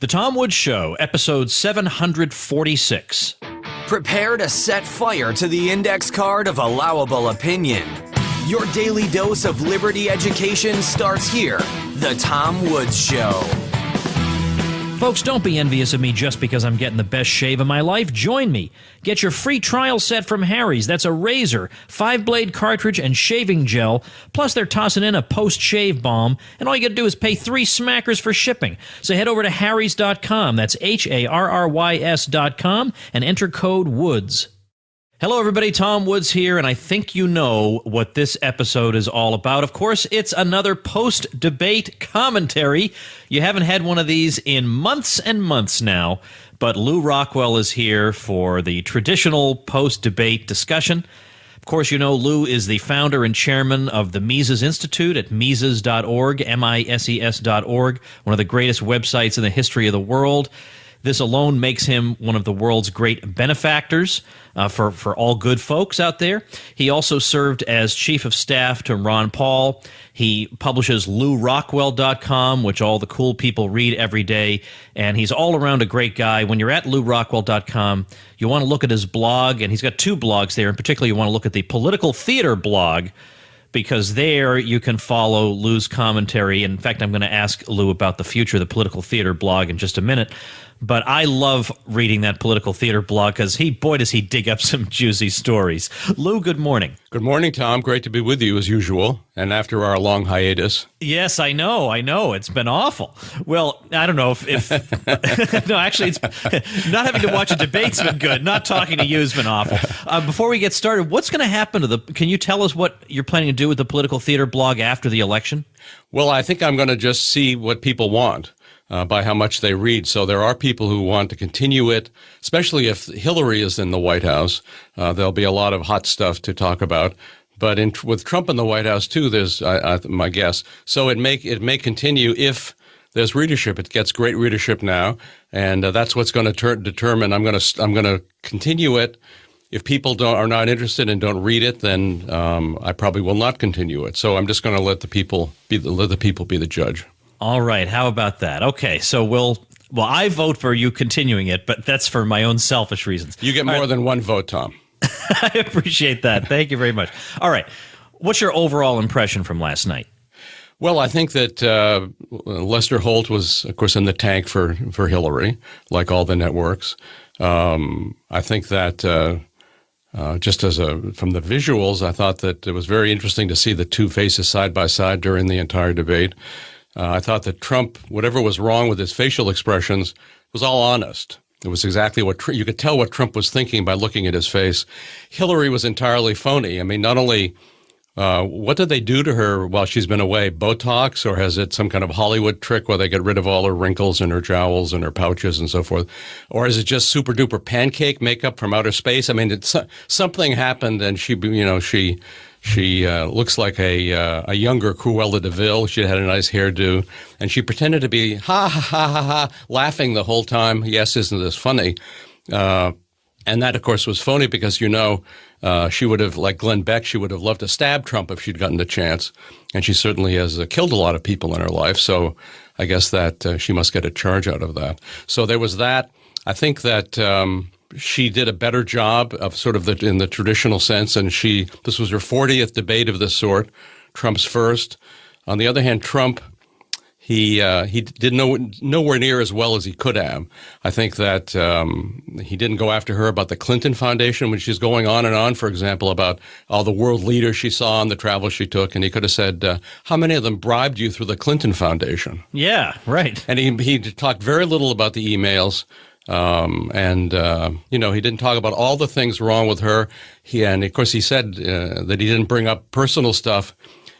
The Tom Woods Show, episode 746. Prepare to set fire to the index card of allowable opinion. Your daily dose of liberty education starts here. The Tom Woods Show. Folks, don't be envious of me just because I'm getting the best shave of my life. Join me. Get your free trial set from Harry's. That's a razor, 5-blade cartridge, and shaving gel. Plus, they're tossing in a post-shave balm. And all you got to do is pay 3 smackers for shipping. So head over to harrys.com. That's HARRYS.com and enter code WOODS. Hello, everybody. Tom Woods here, and I think you know what this episode is all about. Of course, it's another post-debate commentary. You haven't had one of these in months and months now, but Lew Rockwell is here for the traditional post-debate discussion. Of course, you know Lew is the founder and chairman of the Mises Institute at Mises.org, MISES.org, one of the greatest websites in the history of the world. This alone makes him one of the world's great benefactors for all good folks out there. He also served as chief of staff to Ron Paul. He publishes LewRockwell.com, which all the cool people read every day, and he's all around a great guy. When you're at LewRockwell.com, you want to look at his blog, and he's got 2 blogs there. In particular, you want to look at the Political Theater blog, because there you can follow Lew's commentary. In fact, I'm going to ask Lew about the future of the Political Theater blog in just a minute. But I love reading that Political Theater blog because boy, does he dig up some juicy stories. Lew, good morning. Good morning, Tom. Great to be with you as usual, and after our long hiatus. Yes, I know. It's been awful. Well, I don't know if no, actually, it's not having to watch a debate's been good. Not talking to you has been awful. Before we get started, what's going to happen to can you tell us what you're planning to do with the Political Theater blog after the election? Well, I think I'm going to just see what people want. By how much they read. So there are people who want to continue it, especially if Hillary is in the White House. There'll be a lot of hot stuff to talk about. But with Trump in the White House, too, there's my guess. So it may continue if there's readership. It gets great readership now, and that's what's going to determine. I'm going to continue it. If people are not interested and don't read it, then I probably will not continue it. So I'm just going to let the people be the judge. All right. How about that? Okay. So I vote for you continuing it, but that's for my own selfish reasons. You get more than one vote, Tom. I appreciate that. Thank you very much. All right. What's your overall impression from last night? Well, I think that Lester Holt was, of course, in the tank for Hillary, like all the networks. I think that just from the visuals, I thought that it was very interesting to see the 2 faces side by side during the entire debate. I thought that Trump, whatever was wrong with his facial expressions, was all honest. It was exactly what you could tell what Trump was thinking by looking at his face. Hillary was entirely phony. I mean, not only what did they do to her while she's been away? Botox, or has it some kind of Hollywood trick where they get rid of all her wrinkles and her jowls and her pouches and so forth? Or is it just super duper pancake makeup from outer space? I mean, something happened, and she looks like a younger Cruella de Vil. She had a nice hairdo, and she pretended to be ha ha ha ha ha, laughing the whole time. Yes, isn't this funny? And that, of course, was phony because she would have, like Glenn Beck, she would have loved to stab Trump if she'd gotten the chance, and she certainly has killed a lot of people in her life. So I guess that she must get a charge out of that. So there was that. I think that she did a better job of sort of in the traditional sense, and this was her 40th debate of this sort, Trump's first. On the other hand, Trump, he did nowhere near as well as he could have. I think that he didn't go after her about the Clinton Foundation when she's going on and on, for example, about all the world leaders she saw and the travel she took, and he could have said, how many of them bribed you through the Clinton Foundation? Yeah, right. And he talked very little about the emails. He didn't talk about all the things wrong with her. And of course, he said that he didn't bring up personal stuff.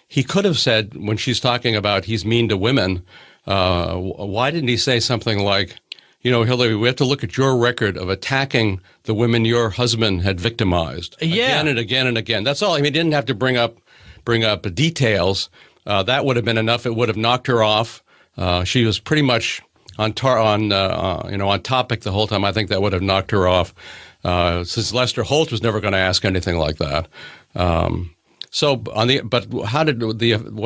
He could have said, when she's talking about he's mean to women, why didn't he say something like, Hillary, we have to look at your record of attacking the women your husband had victimized again and again and again. That's all. I mean, he didn't have to bring up details. That would have been enough. It would have knocked her off. She was pretty much on topic the whole time. I think that would have knocked her off. Since Lester Holt was never going to ask anything like that. What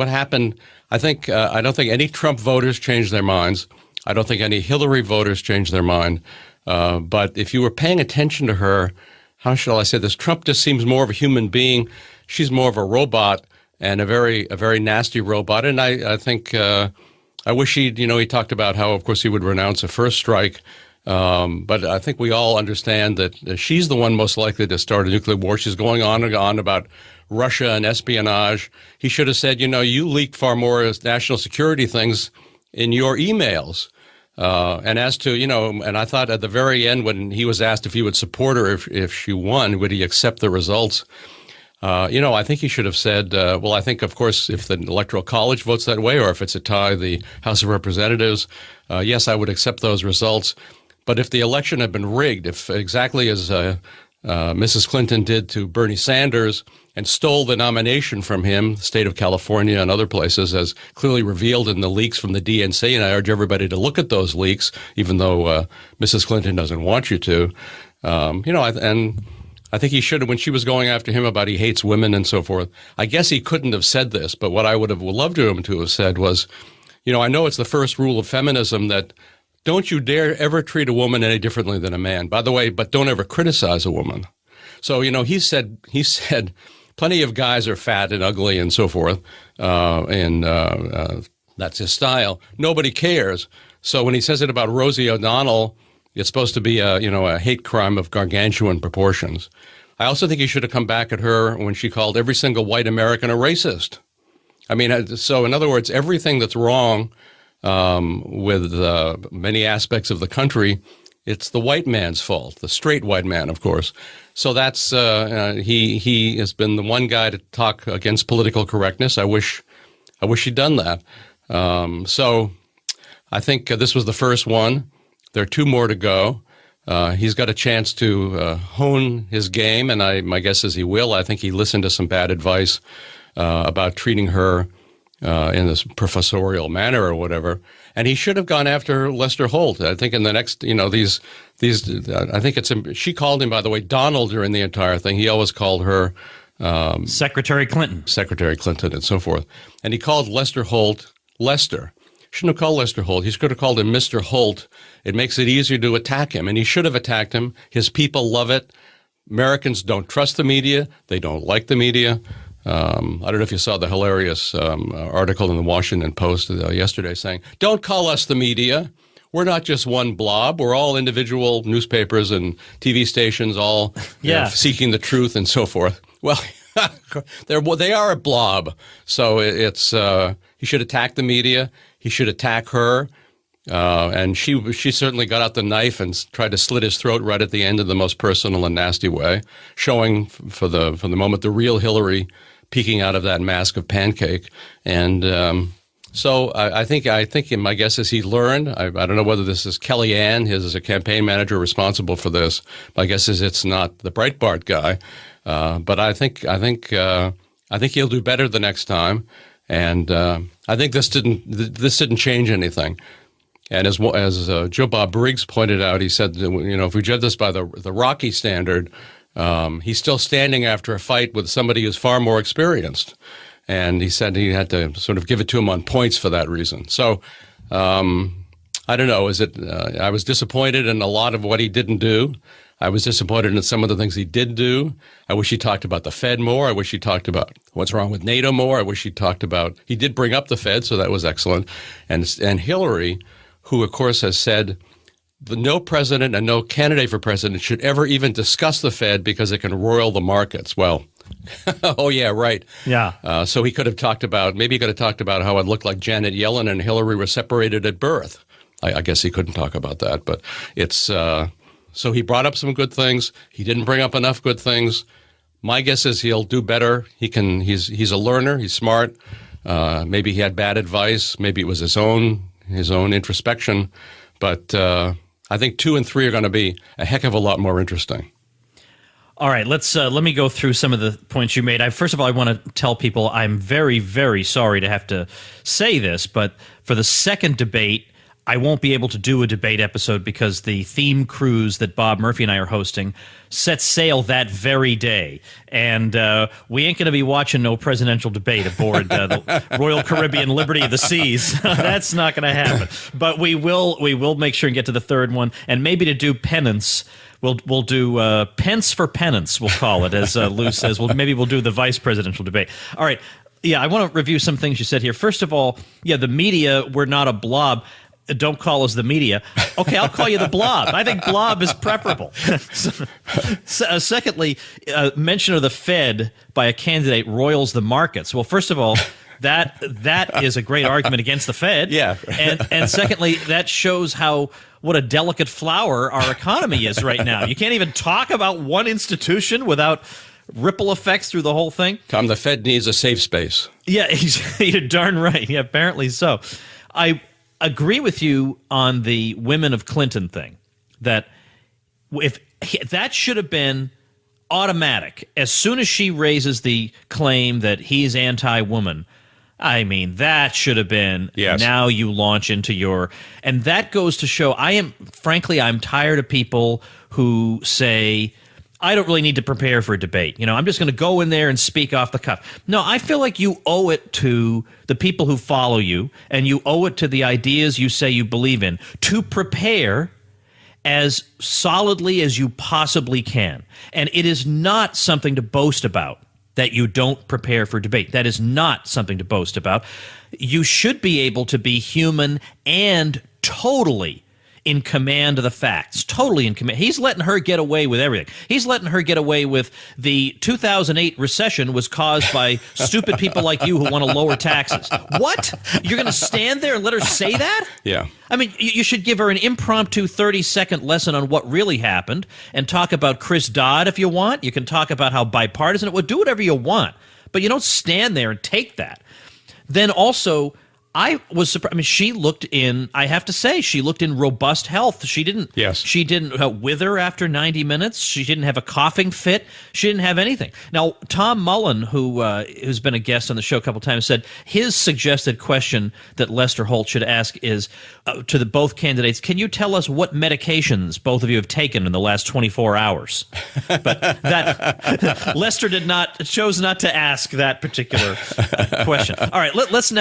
happened? I don't think any Trump voters changed their minds. I don't think any Hillary voters changed their mind. But if you were paying attention to her, how shall I say this? Trump just seems more of a human being. She's more of a robot, and a very nasty robot. And I think I wish he talked about how, of course, he would renounce a first strike. But I think we all understand that she's the one most likely to start a nuclear war. She's going on and on about Russia and espionage. He should have said, you leaked far more national security things in your emails. And as to, and I thought at the very end when he was asked if he would support her if she won, would he accept the results? I think he should have said, well, I think, of course, if the Electoral College votes that way or if it's a tie, the House of Representatives, yes, I would accept those results. But if the election had been rigged, if exactly as Mrs. Clinton did to Bernie Sanders and stole the nomination from him, the state of California and other places, as clearly revealed in the leaks from the DNC, and I urge everybody to look at those leaks, even though Mrs. Clinton doesn't want you to, and I think he should have, when she was going after him about he hates women and so forth, I guess he couldn't have said this, but what I would have loved him to have said was, I know it's the first rule of feminism that don't you dare ever treat a woman any differently than a man. By the way, but don't ever criticize a woman. So, he said plenty of guys are fat and ugly and so forth, and that's his style. Nobody cares. So when he says it about Rosie O'Donnell, it's supposed to be a hate crime of gargantuan proportions. I also think he should have come back at her when she called every single white American a racist. I mean, so in other words, everything that's wrong with many aspects of the country, it's the white man's fault, the straight white man, of course. So that's he has been the one guy to talk against political correctness. I wish he'd done that. So I think this was the first one. There are two more to go. He's got a chance to hone his game, and my guess is he will. I think he listened to some bad advice about treating her in this professorial manner or whatever. And he should have gone after Lester Holt. I think in the next, I think she called him, by the way, Donald during the entire thing. He always called her Secretary Clinton, and so forth. And he called Lester Holt Lester. Shouldn't have called Lester Holt. He should have called him Mr. Holt. It makes it easier to attack him, and he should have attacked him. His people love it. Americans don't trust the media. They don't like the media. I don't know if you saw the hilarious article in the Washington Post yesterday saying, don't call us the media. We're not just one blob. We're all individual newspapers and TV stations, all seeking the truth and so forth. Well, they are a blob. So it's he should attack the media. He should attack her. And she certainly got out the knife and tried to slit his throat right at the end in the most personal and nasty way, showing for the moment the real Hillary peeking out of that mask of pancake. And so I think my guess is he learned. I don't know whether this is Kellyanne, his campaign manager, responsible for this. My guess is it's not the Breitbart guy. But I think he'll do better the next time. And I think this didn't change anything. And as Joe Bob Briggs pointed out, he said, if we judge this by the Rocky standard, he's still standing after a fight with somebody who's far more experienced. And he said he had to sort of give it to him on points for that reason. So I don't know. I was disappointed in a lot of what he didn't do. I was disappointed in some of the things he did do. I wish he talked about the Fed more. I wish he talked about what's wrong with NATO more. I wish he talked about, he did bring up the Fed, so that was excellent. And Hillary, who of course has said no president and no candidate for president should ever even discuss the Fed because it can roil the markets. Well, oh yeah, right. Yeah. So he could have talked about, how it looked like Janet Yellen and Hillary were separated at birth. I guess he couldn't talk about that, but it's, so he brought up some good things. He didn't bring up enough good things. My guess is he'll do better. He's a learner. He's smart. Maybe he had bad advice. Maybe it was his own introspection. But I think 2 and 3 are going to be a heck of a lot more interesting. All right, let me go through some of the points you made. First of all, I want to tell people I'm very, very sorry to have to say this, but for the second debate, I won't be able to do a debate episode because the theme cruise that Bob Murphy and I are hosting sets sail that very day. And we ain't going to be watching no presidential debate aboard the Royal Caribbean Liberty of the Seas. That's not going to happen. But we will make sure and get to the third one. And maybe to do penance, we'll do pence for penance, we'll call it, as Lew says. Maybe we'll do the vice presidential debate. All right. Yeah, I want to review some things you said here. First of all, the media, we're not a blob. Don't call us the media. Okay, I'll call you the blob. I think blob is preferable. Secondly, mention of the Fed by a candidate roils the markets. Well, first of all, that is a great argument against the Fed. Yeah. And secondly, that shows what a delicate flower our economy is right now. You can't even talk about one institution without ripple effects through the whole thing. Tom, the Fed needs a safe space. Yeah, you're darn right. Yeah, apparently so. I agree with you on the women of Clinton thing, that if that should have been automatic as soon as she raises the claim that he's anti-woman. I mean, that should have been, yes. Now you launch into and that goes to show, I'm tired of people who say, I don't really need to prepare for a debate. I'm just going to go in there and speak off the cuff. No, I feel like you owe it to the people who follow you, and you owe it to the ideas you say you believe in to prepare as solidly as you possibly can. And it is not something to boast about that you don't prepare for debate. That is not something to boast about. You should be able to be human and totally in command of the facts, totally in command. He's letting her get away with everything. He's letting her get away with the 2008 recession was caused by stupid people like you who want to lower taxes. What? You're going to stand there and let her say that? Yeah. I mean, you should give her an impromptu 30-second lesson on what really happened and talk about Chris Dodd if you want. You can talk about how bipartisan it was. Do whatever you want. But you don't stand there and take that. Then also, I was surprised. I mean, she looked in robust health. She didn't wither after 90 minutes. She didn't have a coughing fit. She didn't have anything. Now, Tom Mullen, who's been a guest on the show a couple times, said his suggested question that Lester Holt should ask is to both candidates, can you tell us what medications both of you have taken in the last 24 hours? But that Lester chose not to ask that particular question. All right, let's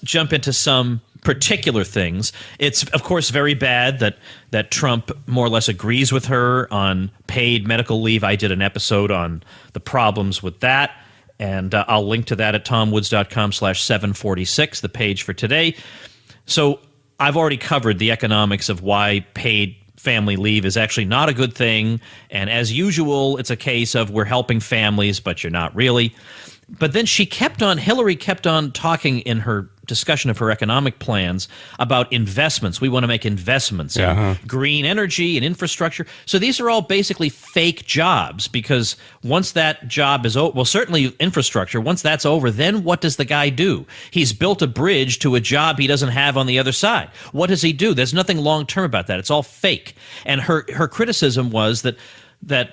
jump into some particular things. It's, of course, very bad that Trump more or less agrees with her on paid medical leave. I did an episode on the problems with that, and I'll link to that at tomwoods.com/746, the page for today. So I've already covered the economics of why paid family leave is actually not a good thing, and as usual, it's a case of we're helping families, but you're not really. But then Hillary kept on talking in her discussion of her economic plans about investments. We want to make investments in green energy and infrastructure. So these are all basically fake jobs, because once that job is over, well, certainly infrastructure, once that's over, then what does the guy do? He's built a bridge to a job he doesn't have on the other side. What does he do? There's nothing long-term about that. It's all fake. And her criticism was that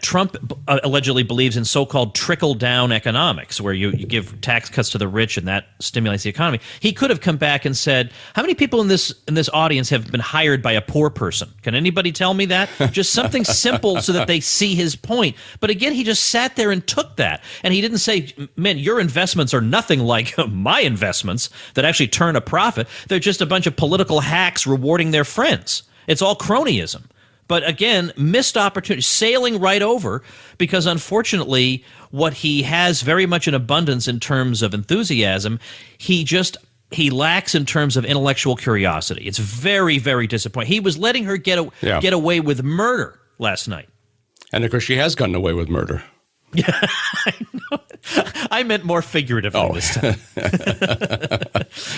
Trump allegedly believes in so-called trickle-down economics, where you give tax cuts to the rich and that stimulates the economy. He could have come back and said, how many people in this audience have been hired by a poor person? Can anybody tell me that? Just something simple so that they see his point. But again, he just sat there and took that. And he didn't say, man, your investments are nothing like my investments that actually turn a profit. They're just a bunch of political hacks rewarding their friends. It's all cronyism. But again, missed opportunity, sailing right over, because unfortunately, what he has very much in abundance in terms of enthusiasm, he lacks in terms of intellectual curiosity. It's very, very disappointing. He was letting her get away with murder last night. And of course, she has gotten away with murder. Yeah, I know. I meant more figuratively this time.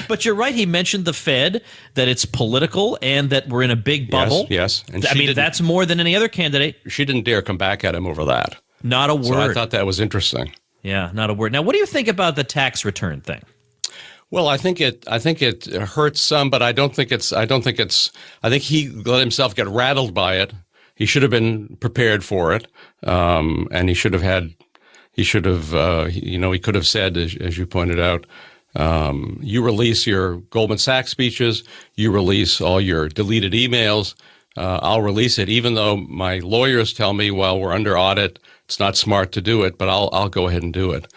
But you're right. He mentioned the Fed, that it's political and that we're in a big bubble. Yes. And that's more than any other candidate. She didn't dare come back at him over that. Not a word. So I thought that was interesting. Yeah, not a word. Now, what do you think about the tax return thing? Well, I think it hurts some, but I think he let himself get rattled by it. He should have been prepared for it, and he could have said, as you pointed out, You release your Goldman Sachs speeches. You release all your deleted emails. I'll release it, even though my lawyers tell me, well, we're under audit. It's not smart to do it, but I'll go ahead and do it.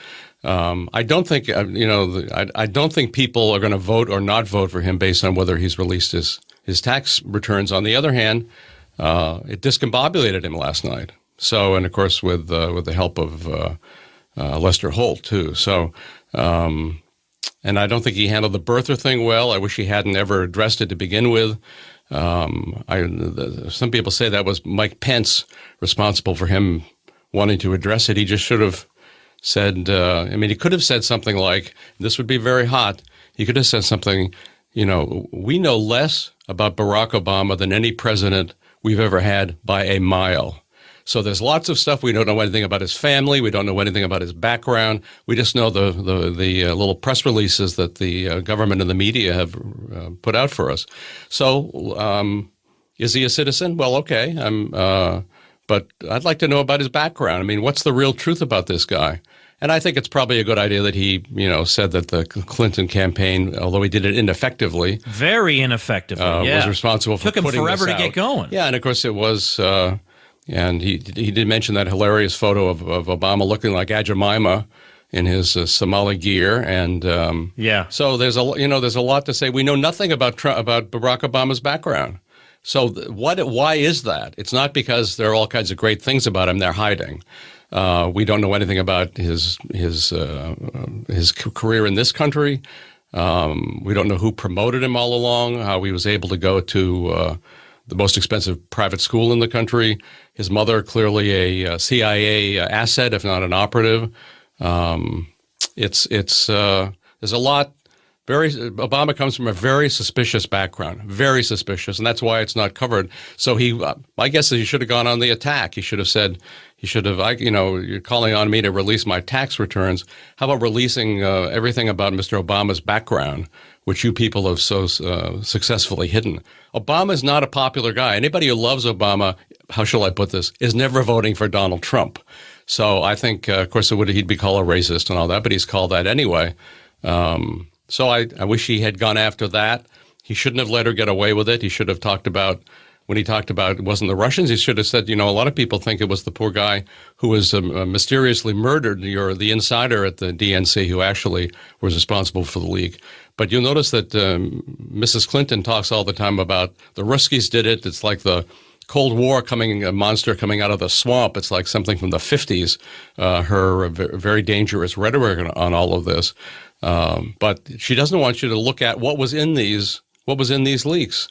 I don't think I don't think people are going to vote or not vote for him based on whether he's released his tax returns. On the other hand, it discombobulated him last night. So, and of course with the help of Lester Holt too. So. And I don't think he handled the birther thing well. I wish he hadn't ever addressed it to begin with. Some people say that was Mike Pence responsible for him wanting to address it. He just should have said, he could have said something like, this would be very hot. He could have said something, we know less about Barack Obama than any president we've ever had by a mile. So there's lots of stuff. We don't know anything about his family. We don't know anything about his background. We just know the little press releases that the government and the media have put out for us. So is he a citizen? Well, okay. But I'd like to know about his background. I mean, what's the real truth about this guy? And I think it's probably a good idea that he, said that the Clinton campaign, although he did it ineffectively, very ineffectively, was responsible for putting this out. Took him forever to get going. Yeah, and of course it was. And he did mention that hilarious photo of Obama looking like Ajamima in his Somali gear, and So there's a lot to say. We know nothing about Barack Obama's background. So why is that? It's not because there are all kinds of great things about him they're hiding. We don't know anything about his career in this country. We don't know who promoted him all along, how he was able to go to the most expensive private school in the country. His mother, clearly a CIA asset, if not an operative. There's a lot. Obama comes from a very suspicious background, very suspicious, and that's why it's not covered. So I guess he should have gone on the attack. He should have said, you're calling on me to release my tax returns. How about releasing everything about Mr. Obama's background, which you people have so successfully hidden? Obama is not a popular guy. Anybody who loves Obama, how shall I put this, is never voting for Donald Trump. So I think, of course, he'd be called a racist and all that, but he's called that anyway. So I wish he had gone after that. He shouldn't have let her get away with it. He should have talked about, when he talked about it wasn't the Russians, he should have said, a lot of people think it was the poor guy who was mysteriously murdered, the insider at the DNC who actually was responsible for the leak. But you'll notice that Mrs. Clinton talks all the time about the Ruskies did it. It's like the Cold War a monster coming out of the swamp. It's like something from the 50s, her very dangerous rhetoric on all of this. But she doesn't want you to look at what was in these leaks.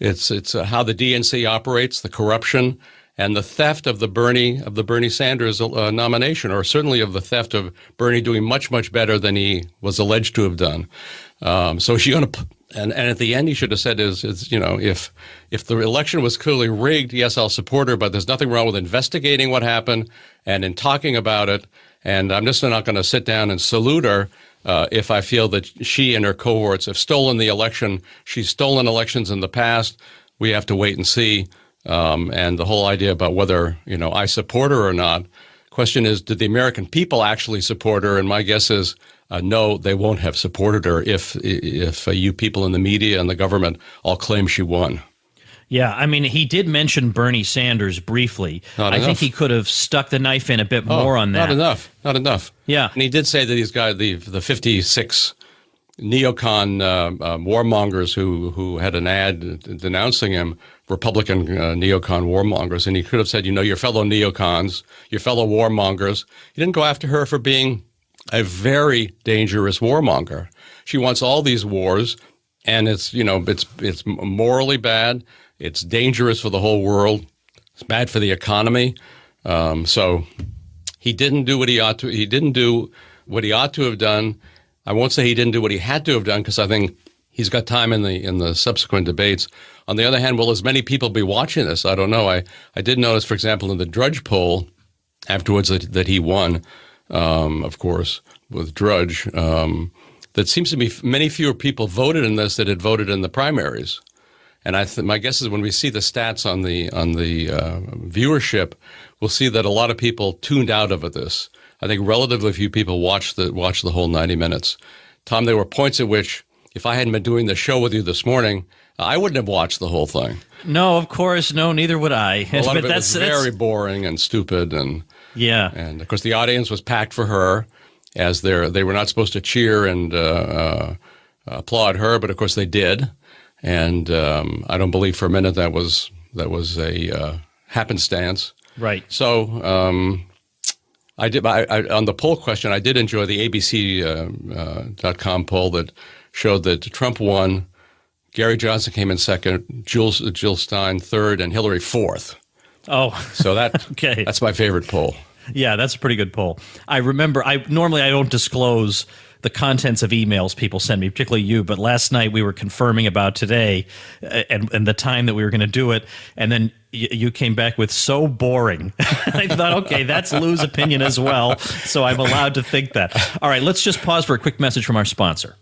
It's how the DNC operates, the corruption, and the theft of the Bernie Sanders nomination, or certainly of the theft of Bernie doing much, much better than he was alleged to have done. So she's going to, and at the end he should have said if the election was clearly rigged, yes, I'll support her, but there's nothing wrong with investigating what happened and in talking about it. And I'm just not going to sit down and salute her if I feel that she and her cohorts have stolen the election. She's stolen elections in the past. We have to wait and see. And the whole idea about whether, I support her or not. Question is, did the American people actually support her? And my guess is no, they won't have supported her if you people in the media and the government all claim she won. Yeah, I mean, he did mention Bernie Sanders briefly. I think he could have stuck the knife in a bit more on that. Not enough. Yeah. And he did say that he's got the 56 neocon warmongers who had an ad denouncing him, Republican neocon warmongers, and he could have said, your fellow neocons, your fellow warmongers. He didn't go after her for being a very dangerous warmonger. She wants all these wars, and it's morally bad. It's dangerous for the whole world. It's bad for the economy. So he didn't do what he ought to. He didn't do what he ought to have done. I won't say he didn't do what he had to have done, because I think he's got time in the subsequent debates. On the other hand, will as many people be watching this? I don't know. I did notice, for example, in the Drudge poll afterwards that he won, of course, with Drudge, that seems to be many fewer people voted in this that had voted in the primaries. And my guess is when we see the stats on the viewership, we'll see that a lot of people tuned out of this. I think relatively few people watched the whole 90 minutes. Tom, there were points at which, if I hadn't been doing the show with you this morning, I wouldn't have watched the whole thing. No, of course, no, neither would I. A lot of it was very boring and stupid, and of course the audience was packed for her, as they were not supposed to cheer and applaud her, but of course they did, and I don't believe for a minute that was a happenstance. Right. So I did. On the poll question, I did enjoy the ABC.com poll that showed that Trump won, Gary Johnson came in second, Jill Stein third, and Hillary fourth. Oh, so that okay. That's my favorite poll. Yeah, that's a pretty good poll. I remember. Normally I don't disclose the contents of emails people send me, particularly you. But last night we were confirming about today and the time that we were going to do it, and then you came back with so boring. I thought, okay, that's Lew's opinion as well, so I'm allowed to think that. All right, let's just pause for a quick message from our sponsor.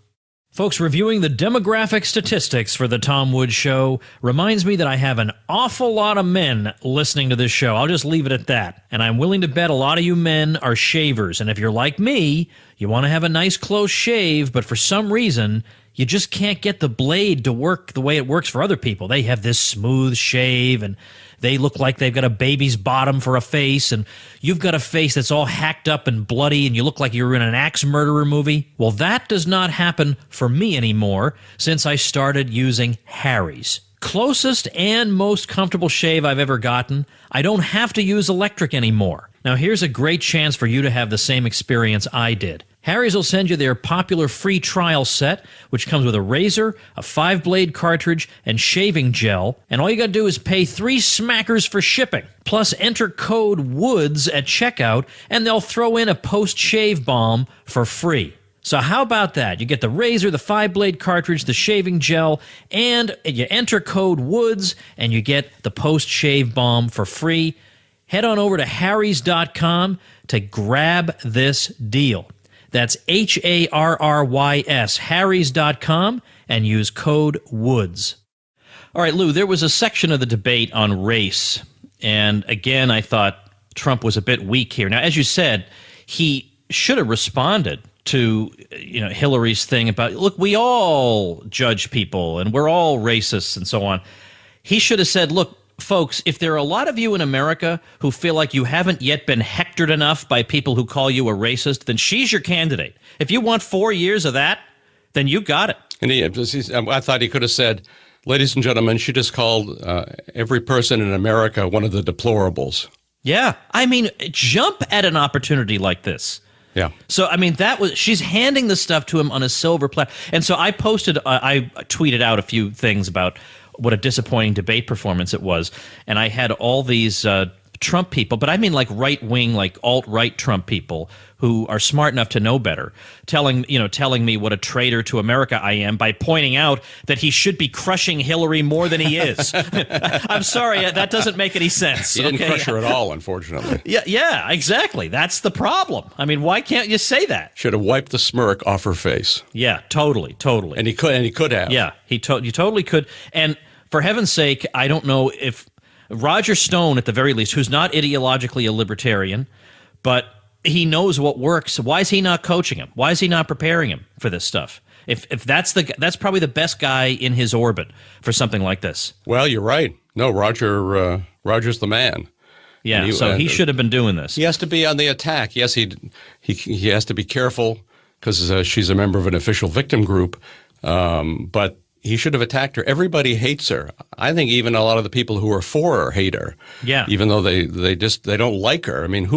Folks, reviewing the demographic statistics for the Tom Woods Show reminds me that I have an awful lot of men listening to this show. I'll just leave it at that. And I'm willing to bet a lot of you men are shavers. And if you're like me, you want to have a nice close shave, but for some reason, you just can't get the blade to work the way it works for other people. They have this smooth shave, and they look like they've got a baby's bottom for a face, and you've got a face that's all hacked up and bloody, and you look like you're in an axe murderer movie. Well, that does not happen for me anymore since I started using Harry's. Closest and most comfortable shave I've ever gotten. I don't have to use electric anymore. Now, here's a great chance for you to have the same experience I did. Harry's will send you their popular free trial set, which comes with a razor, a 5-blade cartridge, and shaving gel, and all you gotta do is pay 3 smackers for shipping. Plus, enter code WOODS at checkout, and they'll throw in a post-shave balm for free. So how about that? You get the razor, the 5-blade cartridge, the shaving gel, and you enter code WOODS, and you get the post-shave balm for free. Head on over to harrys.com to grab this deal. That's HARRYS, harrys.com, and use code WOODS. All right, Lew, there was a section of the debate on race, and again, I thought Trump was a bit weak here. Now, as you said, he should have responded to Hillary's thing about, look, we all judge people, and we're all racists, and so on. He should have said, look, folks, if there are a lot of you in America who feel like you haven't yet been hectored enough by people who call you a racist, then she's your candidate. If you want 4 years of that, then you got it. And I thought he could have said, ladies and gentlemen, she just called every person in America one of the deplorables. Yeah. I mean, jump at an opportunity like this. Yeah. So, I mean, she's handing the stuff to him on a silver platter. And so I tweeted out a few things about what a disappointing debate performance it was. And I had all these Trump people, but I mean like right-wing, like alt-right Trump people who are smart enough to know better, telling me what a traitor to America I am by pointing out that he should be crushing Hillary more than he is. I'm sorry, that doesn't make any sense. He didn't crush her at all, unfortunately. Yeah, exactly. That's the problem. I mean, why can't you say that? Should have wiped the smirk off her face. Yeah, totally. And he could have. Yeah, you totally could. And for heaven's sake, I don't know if Roger Stone, at the very least, who's not ideologically a libertarian, but he knows what works. Why is he not coaching him? Why is he not preparing him for this stuff? If that's probably the best guy in his orbit for something like this. Well, you're right. No, Roger's the man. Yeah, so he should have been doing this. He has to be on the attack. Yes, he has to be careful because she's a member of an official victim group, but he should have attacked her. Everybody hates her. I think even a lot of the people who are for her hate her. Yeah. Even though they don't like her. I mean,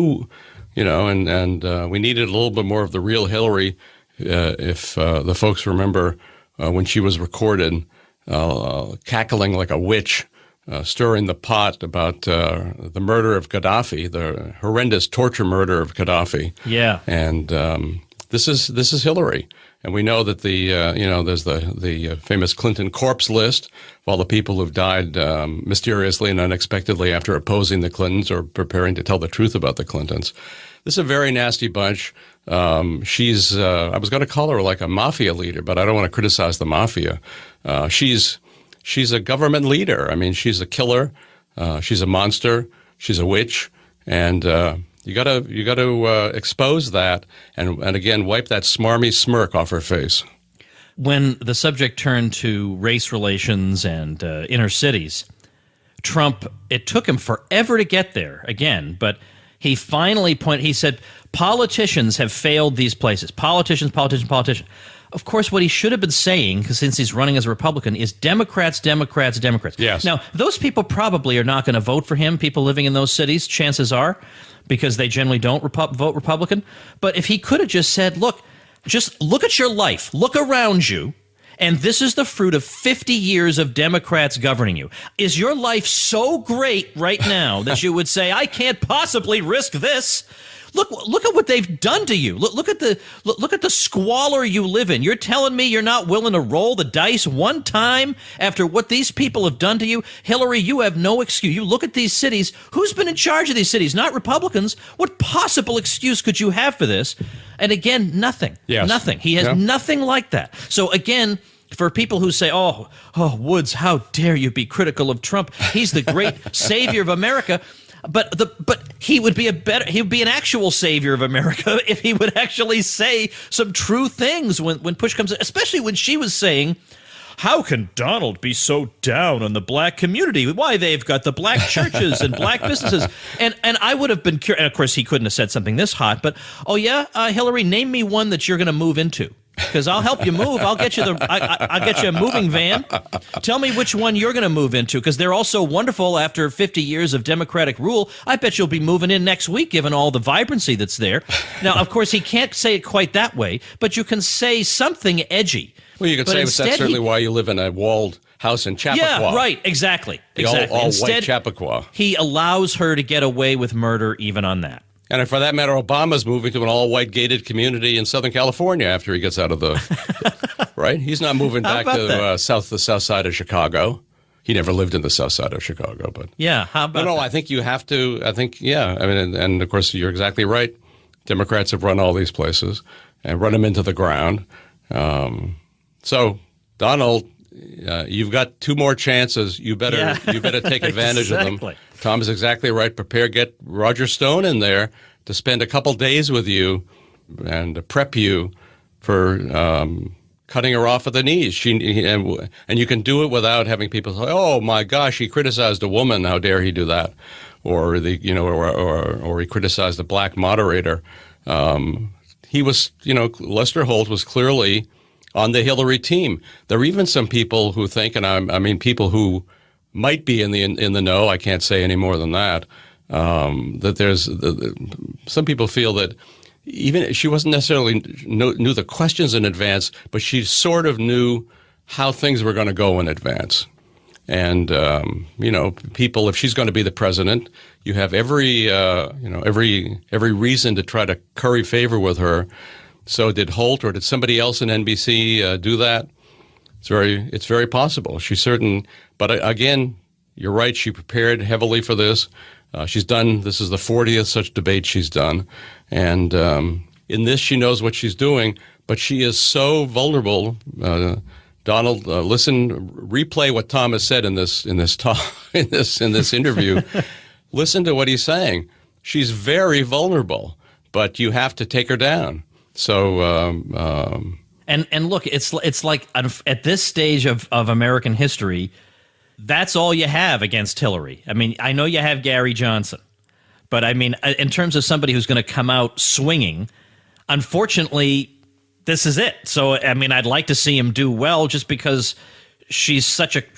and we needed a little bit more of the real Hillary. If the folks remember when she was recorded cackling like a witch, stirring the pot about the murder of Gaddafi, the horrendous torture murder of Gaddafi. Yeah. And this is Hillary. And we know that there's the famous Clinton corpse list of all the people who've died mysteriously and unexpectedly after opposing the Clintons or preparing to tell the truth about the Clintons. This is a very nasty bunch. I was going to call her like a mafia leader, but I don't want to criticize the mafia. She's a government leader. I mean, she's a killer. She's a monster. She's a witch. And You got to expose that, and again, wipe that smarmy smirk off her face. When the subject turned to race relations and inner cities, Trump, it took him forever to get there again, but he finally he said, politicians have failed these places. Politicians. Of course, what he should have been saying, because since he's running as a Republican, is Democrats. Yes. Now, those people probably are not going to vote for him, people living in those cities, chances are, because they generally don't vote Republican. But if he could have just said, look, just look at your life, look around you, and this is the fruit of 50 years of Democrats governing you. Is your life so great right now that you would say, I can't possibly risk this? Look at what they've done to you. Look at the squalor you live in. You're telling me you're not willing to roll the dice one time after what these people have done to you? Hillary, you have no excuse. You look at these cities. Who's been in charge of these cities? Not Republicans. What possible excuse could you have for this? And again, nothing. Yes. Nothing. He has nothing like that. So again, for people who say, oh, Woods, how dare you be critical of Trump? He's the great savior of America. But he would be an actual savior of America if he would actually say some true things when push comes, especially when she was saying, how can Donald be so down on the black community? Why, they've got the black churches and black businesses. And I would have been curious. And of course, he couldn't have said something this hot, but, Hillary, name me one that you're going to move into. Because I'll help you move. I'll get you I'll get you a moving van. Tell me which one you're going to move into, because they're all so wonderful after 50 years of Democratic rule. I bet you'll be moving in next week, given all the vibrancy that's there. Now, of course, he can't say it quite that way, but you can say something edgy. Well, you could say that's certainly why you live in a walled house in Chappaqua. Yeah, right. Exactly. All Instead, white Chappaqua. He allows her to get away with murder even on that. And for that matter, Obama's moving to an all-white gated community in Southern California after he gets out of the right. He's not moving back to the south side of Chicago. He never lived in the south side of Chicago, but yeah. How about? No, I think you have to. I think I mean, and of course, you're exactly right. Democrats have run all these places and run them into the ground. So, Donald, you've got two more chances. You better take advantage of them. Tom is exactly right. Get Roger Stone in there to spend a couple days with you and prep you for cutting her off at the knees. And you can do it without having people say, "Oh my gosh, he criticized a woman. How dare he do that?" Or or he criticized a black moderator. He was, Lester Holt was clearly on the Hillary team. There are even some people who think, and I mean people who might be in the know. I can't say any more than that. That there's some people feel that even she wasn't necessarily knew the questions in advance, but she sort of knew how things were going to go in advance. And people, if she's going to be the president, you have every reason to try to curry favor with her. So did Holt or did somebody else in NBC do that? It's very possible. But again, you're right. She prepared heavily for this. This is the 40th such debate she's done. And in this, she knows what she's doing, but she is so vulnerable. Donald, replay what Tom has said in this interview. Listen to what he's saying. She's very vulnerable, but you have to take her down. So, And look, it's like at this stage of American history, that's all you have against Hillary. I mean, I know you have Gary Johnson, but I mean, in terms of somebody who's going to come out swinging, unfortunately, this is it. So, I mean, I'd like to see him do well just because she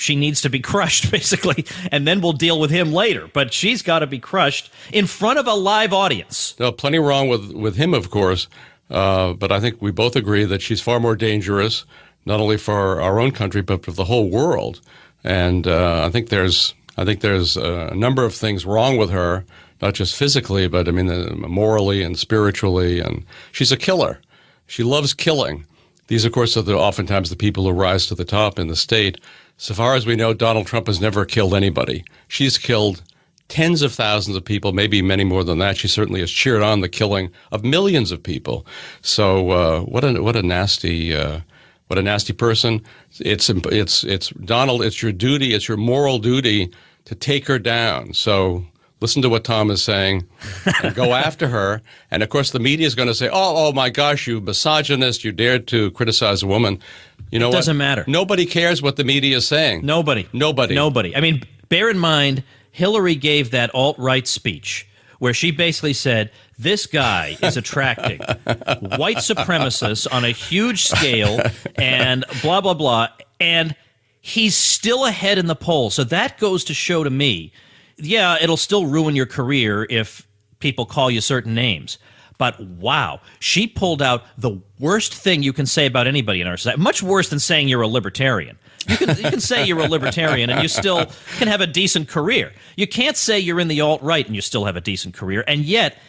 needs to be crushed, basically, and then we'll deal with him later. But she's got to be crushed in front of a live audience. No, plenty wrong with him, of course. But I think we both agree that she's far more dangerous, not only for our own country, but for the whole world. And I think there's a number of things wrong with her, not just physically, but I mean morally and spiritually. And she's a killer. She loves killing. These, of course, are oftentimes the people who rise to the top in the state. So far as we know, Donald Trump has never killed anybody. She's killed tens of thousands of people, maybe many more than that. She certainly has cheered on the killing of millions of people. So what a nasty person. It's Donald. It's your duty. It's your moral duty to take her down. So listen to what Tom is saying, and go after her. And, of course, the media is going to say, oh, my gosh, you misogynist, you dared to criticize a woman. You know what? It doesn't matter. Nobody cares what the media is saying. Nobody. I mean, bear in mind, Hillary gave that alt-right speech where she basically said, this guy is attracting white supremacists on a huge scale and blah, blah, blah. And he's still ahead in the polls. So that goes to show to me, yeah, it'll still ruin your career if people call you certain names. But wow, she pulled out the worst thing you can say about anybody in our society. Much worse than saying you're a libertarian. You can say you're a libertarian and you still can have a decent career. You can't say you're in the alt-right and you still have a decent career. And yet,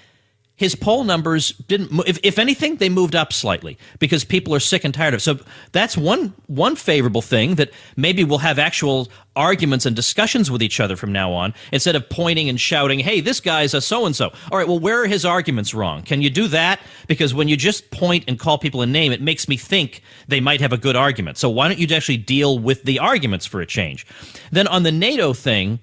his poll numbers didn't move. If anything, they moved up slightly because people are sick and tired of it. So that's one favorable thing, that maybe we'll have actual arguments and discussions with each other from now on instead of pointing and shouting, hey, this guy's a so-and-so. All right, well, where are his arguments wrong? Can you do that? Because when you just point and call people a name, it makes me think they might have a good argument. So why don't you actually deal with the arguments for a change? Then on the NATO thing,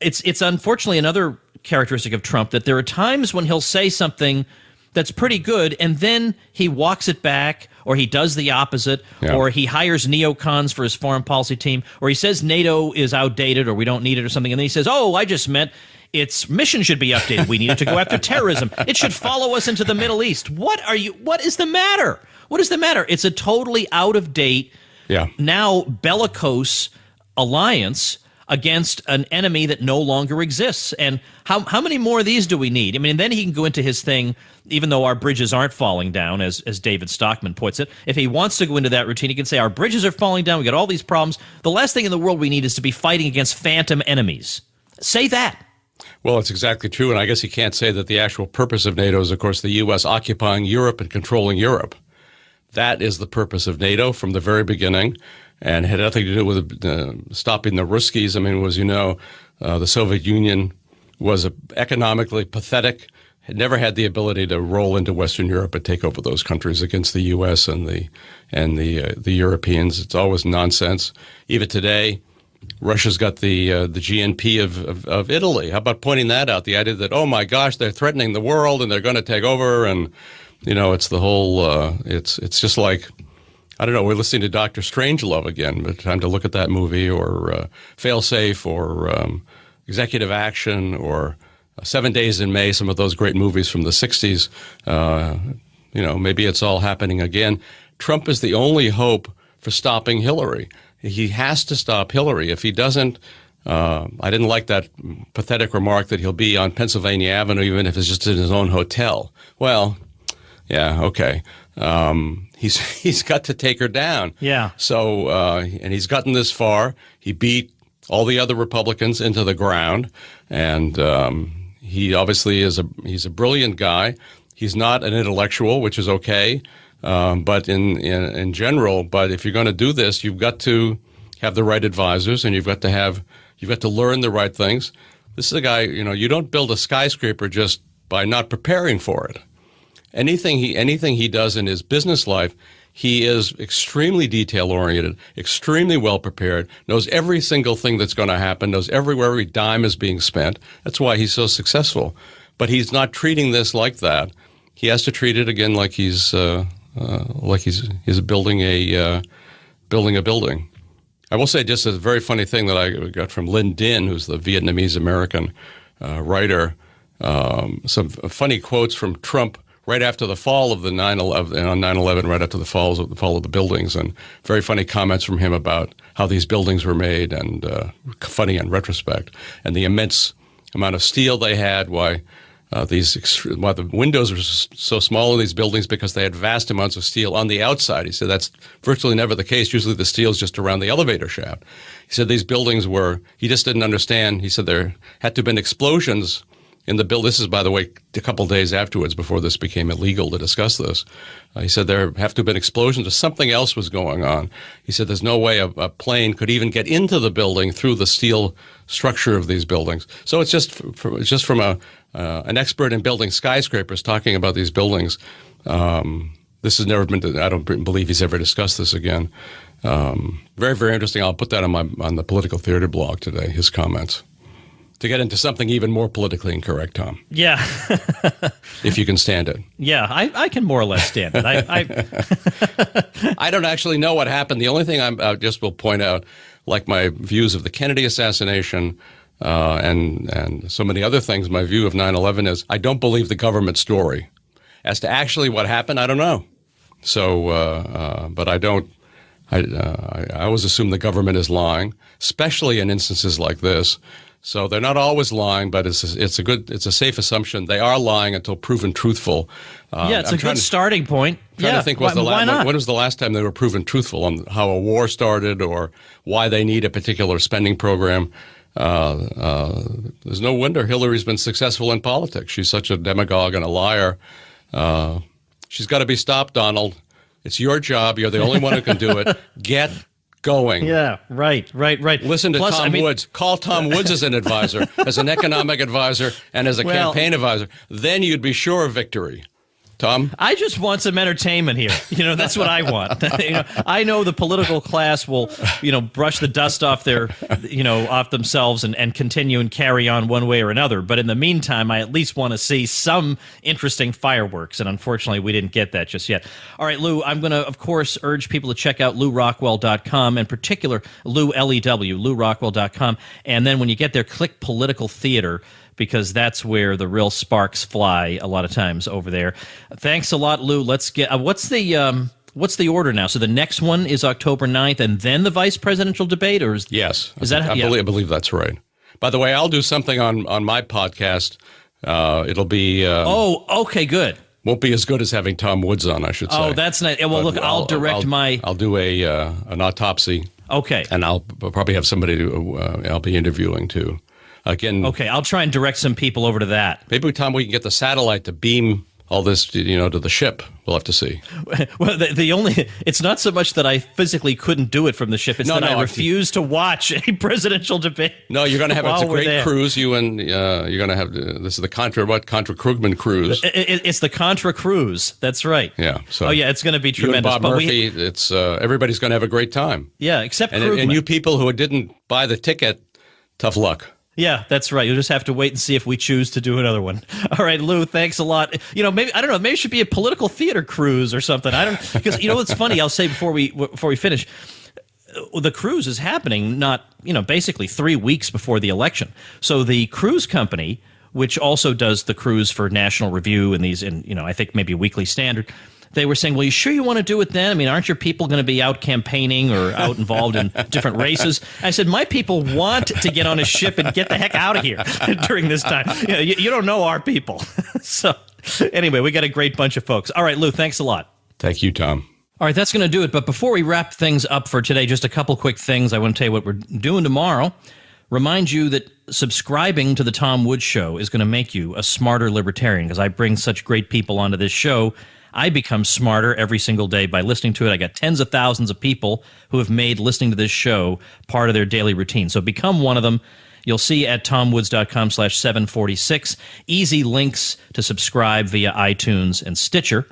it's unfortunately another characteristic of Trump that there are times when he'll say something that's pretty good and then he walks it back, or he does the opposite, or he hires neocons for his foreign policy team, or he says NATO is outdated or we don't need it or something, and then he says, oh, I just meant its mission should be updated. We need it to go after terrorism. It should follow us into the Middle East. What is the matter? What is the matter? It's a totally out of date, now bellicose alliance against an enemy that no longer exists. And how many more of these do we need? I mean, and then he can go into his thing, even though our bridges aren't falling down, as David Stockman puts it. If he wants to go into that routine, he can say our bridges are falling down, we got all these problems. The last thing in the world we need is to be fighting against phantom enemies. Say that. Well, it's exactly true, and I guess he can't say that the actual purpose of NATO is, of course, the U.S. occupying Europe and controlling Europe. That is the purpose of NATO from the very beginning, and had nothing to do with stopping the Ruskies. I mean, as you know, the Soviet Union was economically pathetic, had never had the ability to roll into Western Europe and take over those countries against the U.S. and the Europeans. It's always nonsense. Even today, Russia's got the GNP of Italy. How about pointing that out? The idea that, oh my gosh, they're threatening the world and they're going to take over, and you know, it's the whole. It's just like, I don't know. We're listening to Dr. Strangelove again. But time to look at that movie, or Failsafe, or Executive Action, or 7 Days in May. Some of those great movies from the '60s. You know, maybe it's all happening again. Trump is the only hope for stopping Hillary. He has to stop Hillary. If he doesn't, I didn't like that pathetic remark that he'll be on Pennsylvania Avenue even if it's just in his own hotel. Well, yeah, okay. He's got to take her down. Yeah. So, and he's gotten this far. He beat all the other Republicans into the ground, and he obviously he's a brilliant guy. He's not an intellectual, which is okay. But in general, but if you're going to do this, you've got to have the right advisors, and you've got to learn the right things. This is a guy, you know, you don't build a skyscraper just by not preparing for it. Anything he does in his business life, he is extremely detail-oriented, extremely well-prepared, knows every single thing that's going to happen, knows everywhere every dime is being spent. That's why he's so successful. But he's not treating this like that. He has to treat it again like he's building a building. I will say just a very funny thing that I got from Lynn Din, who's the Vietnamese-American writer, some funny quotes from Trump right after the fall of the 9/11, right after the fall of the buildings, and very funny comments from him about how these buildings were made, and funny in retrospect, and the immense amount of steel they had, why the windows were so small in these buildings because they had vast amounts of steel on the outside. He said that's virtually never the case. Usually the steel is just around the elevator shaft. He said these buildings he just didn't understand. He said there had to have been explosions in the building. This is, by the way, a couple of days afterwards, before this became illegal to discuss this. He said there have to have been explosions or something else was going on. He said there's no way a plane could even get into the building through the steel structure of these buildings. So it's just from an expert in building skyscrapers talking about these buildings. This has never been. I don't believe he's ever discussed this again. Very, very interesting. I'll put that on the Political Theater blog today. His comments. to get into something even more politically incorrect, Tom. Yeah. If you can stand it. Yeah, I can more or less stand it. I don't actually know what happened. The only thing I just will point out, like my views of the Kennedy assassination and so many other things, my view of 9/11 is I don't believe the government story. As to actually what happened, I don't know. So, but I don't. I always assume the government is lying, especially in instances like this. So they're not always lying, but it's a safe assumption. They are lying until proven truthful. Yeah, it's a good starting point. Trying to think why not? when was the last time they were proven truthful on how a war started or why they need a particular spending program. There's no wonder Hillary's been successful in politics. She's such a demagogue and a liar. She's got to be stopped, Donald. It's your job. You're the only one who can do it. Get going. Yeah, right. Listen to Tom Woods. Call Tom Woods as an advisor, as an economic advisor, and as a campaign advisor. Then you'd be sure of victory. Tom? I just want some entertainment here. That's what I want. I know the political class will, brush the dust off their, off themselves and continue and carry on one way or another. But in the meantime, I at least want to see some interesting fireworks. And unfortunately, we didn't get that just yet. All right, Lew, I'm going to, of course, urge people to check out LewRockwell.com, in particular, Lew, L-E-W, LewRockwell.com. And then when you get there, click Political Theater, because that's where the real sparks fly a lot of times over there. Thanks a lot, Lew. Let's get what's the order now? So the next one is October 9th, and then the vice presidential debate, or yes, I believe that's right. By the way, I'll do something on my podcast. It'll be okay, good. Won't be as good as having Tom Woods on, I should say. Oh, that's nice. Well, look, I'll direct I'll do an autopsy. Okay, and I'll probably have somebody I'll be interviewing too. Again, okay, I'll try and direct some people over to that. Maybe, Tom, we can get the satellite to beam all this, to the ship. We'll have to see. Well, it's not so much that I physically couldn't do it from the ship. It's that I refuse to watch a presidential debate. No, you're going to have it's a great cruise. You and you're going to have this is the Contra Krugman cruise. It's the Contra cruise. That's right. Yeah. So it's going to be tremendous. You and Bob Murphy. It's everybody's going to have a great time. Yeah, except Krugman. And you people who didn't buy the ticket, tough luck. Yeah, that's right. You'll just have to wait and see if we choose to do another one. All right, Lew, thanks a lot. Maybe I don't know. Maybe it should be a political theater cruise or something. Because what's funny. I'll say before we finish, the cruise is happening basically 3 weeks before the election. So the cruise company, which also does the cruise for National Review and these, I think maybe Weekly Standard. They were saying, well, you sure you want to do it then? I mean, aren't your people going to be out campaigning or out involved in different races? I said, my people want to get on a ship and get the heck out of here during this time. You don't know our people. So anyway, we got a great bunch of folks. All right, Lew, thanks a lot. Thank you, Tom. All right, that's going to do it. But before we wrap things up for today, just a couple quick things. I want to tell you what we're doing tomorrow. Remind you that subscribing to the Tom Woods Show is going to make you a smarter libertarian, because I bring such great people onto this show. I become smarter every single day by listening to it. I got tens of thousands of people who have made listening to this show part of their daily routine. So become one of them. You'll see at tomwoods.com/746 easy links to subscribe via iTunes and Stitcher.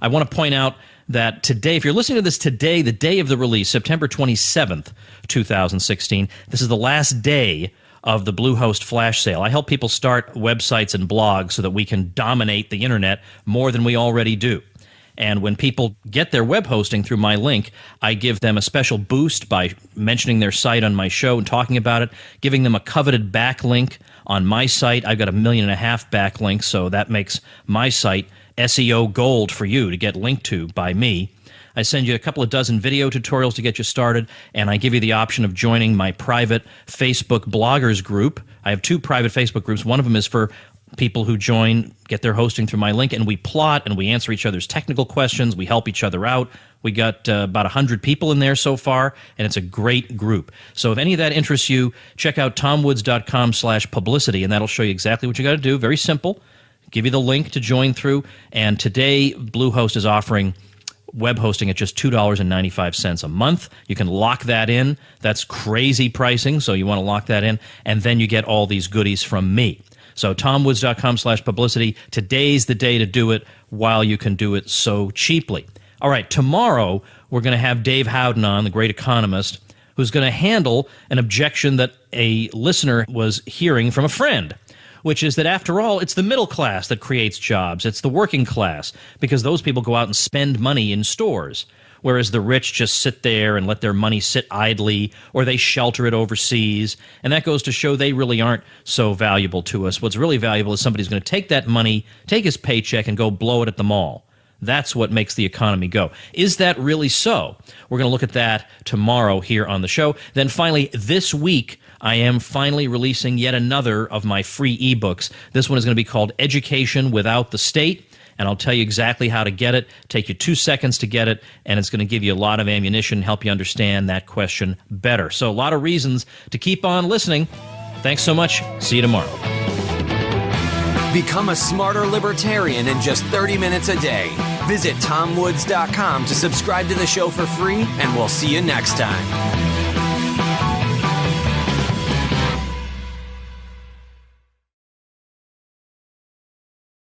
I want to point out that today, if you're listening to this today, the day of the release, September 27th, 2016, this is the last day of the Bluehost flash sale. I help people start websites and blogs so that we can dominate the internet more than we already do. And when people get their web hosting through my link, I give them a special boost by mentioning their site on my show and talking about it, giving them a coveted backlink on my site. I've got 1.5 million backlinks, so that makes my site SEO gold for you to get linked to by me. I send you a couple of dozen video tutorials to get you started, and I give you the option of joining my private Facebook bloggers group. I have 2 private Facebook groups. One of them is for people who get their hosting through my link, and we plot and we answer each other's technical questions. We help each other out. We got about 100 people in there so far, and it's a great group. So if any of that interests you, check out tomwoods.com/publicity, and that'll show you exactly what you got to do. Very simple. Give you the link to join through, and today Bluehost is offering web hosting at just $2.95 a month. You can lock that in. That's crazy pricing, so you want to lock that in, and then you get all these goodies from me. So tomwoods.com/publicity. Today's the day to do it while you can do it so cheaply. All right, tomorrow we're going to have Dave Howden on, the great economist, who's going to handle an objection that a listener was hearing from a friend, which is that, after all, it's the middle class that creates jobs. It's the working class, because those people go out and spend money in stores, whereas the rich just sit there and let their money sit idly, or they shelter it overseas. And that goes to show they really aren't so valuable to us. What's really valuable is somebody's going to take that money, take his paycheck, and go blow it at the mall. That's what makes the economy go. Is that really so? We're going to look at that tomorrow here on the show. Then finally, this week, I am finally releasing yet another of my free ebooks. This one is going to be called Education Without the State, and I'll tell you exactly how to get it. Take you 2 seconds to get it, and it's going to give you a lot of ammunition, help you understand that question better. So a lot of reasons to keep on listening. Thanks so much. See you tomorrow. Become a smarter libertarian in just 30 minutes a day. Visit TomWoods.com to subscribe to the show for free, and we'll see you next time.